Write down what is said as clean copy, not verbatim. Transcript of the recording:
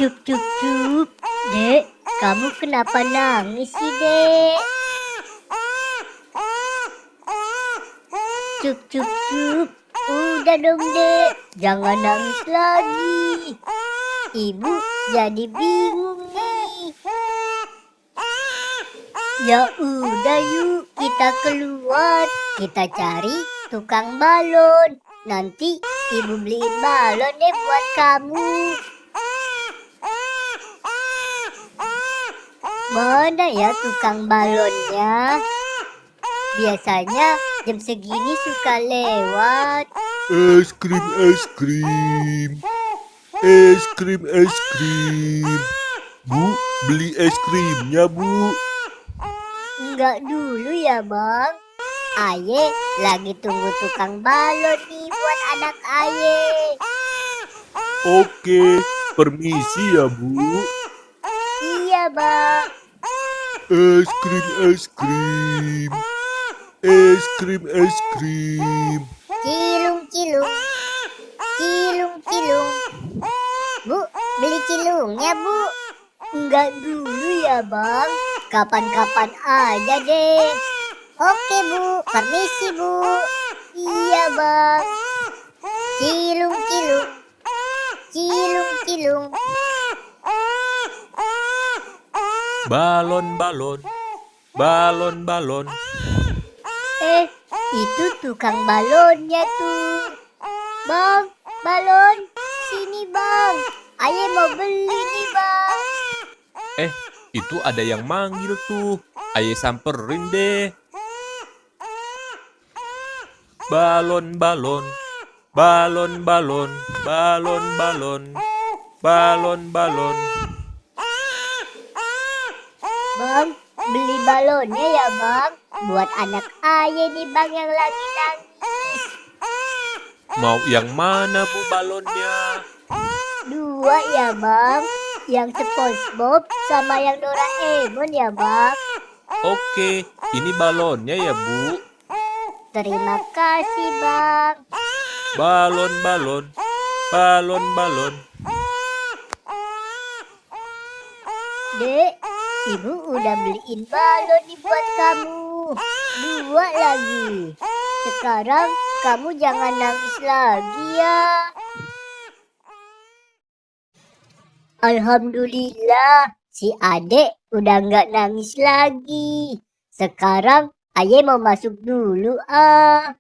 Cup cup cup. Dek, kamu kenapa nangis sih, Dek? Cup cup cup. Udah dong, Dek. Jangan nangis lagi. Ibu jadi bingung nih. Ya udah yuk, kita keluar. Kita cari tukang balon. Nanti ibu beliin balon deh buat kamu. Mana ya tukang balonnya? Biasanya jam segini suka lewat. Es krim, es krim. Es krim, es krim. Bu, beli es krimnya, Bu. Enggak dulu ya, Bang. Aye lagi tunggu tukang balon nih buat anak Aye. Oke, permisi ya, Bu. Iya, Bang. Es krim, es krim. Es krim, es krim. Cilung, cilung. Cilung, cilung. Bu, beli cilungnya, Bu. Enggak dulu ya, Bang. Kapan-kapan aja deh. Oke, Bu. Permisi, Bu. Iya, Bang. Cilung, cilung. Cilung, cilung. Balon, balon. Balon, balon. Itu tukang balonnya tuh. Bang, balon. Sini, Bang. Aye mau beli nih, Bang. Itu ada yang manggil tuh. Ayo samperin deh. Balon, balon. Balon, balon. Balon, balon. Balon, balon. Bang, beli balonnya ya, Bang. Buat anak Aye nih, Bang, yang lagi nangis. Mau yang mana, Bu, balonnya? 2 ya, Bang. Yang SpongeBob sama yang Doraemon ya, Bang. Oke, ini balonnya ya, Bu. Terima kasih, Bang. Balon, balon. Balon, balon. Dek, ibu udah beliin balon nih buat kamu. 2 lagi. Sekarang kamu jangan nangis lagi ya. Alhamdulillah, si adek udah nggak nangis lagi. Sekarang Aye mau masuk dulu ah.